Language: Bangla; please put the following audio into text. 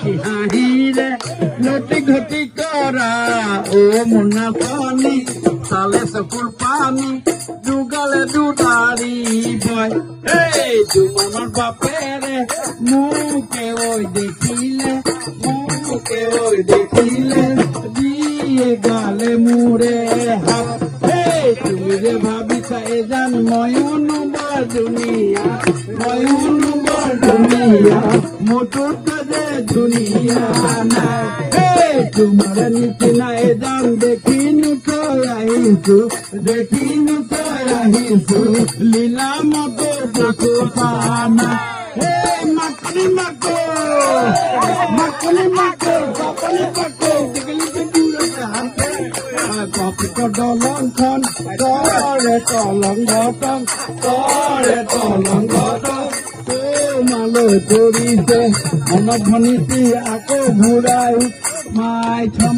হাসি হাহিরে লটি ঘটি করা ও মুন্না পানি সালে সকুল পানি দুগালে দুটারি বয় এই তোমার বাপের মুখে ওই দেখিলে দিয়ে গালে মুড়ে হাত তুমি যে ভাবিছা এ জান নয়ন বার দুনিয়া মোটর কাজে দুনিয়া না তোমার নিচে না এ জান দেখিনু তো আহিছু লীলা মতো দেখো পানা হে মাকনি মাকো দেখলি তো দূরে হাতে কপিত দলংখন তরে তলং ঘটং মালৈ কৰিছে মনত ভনিতি আকৌ ঘূৰাই মাই থম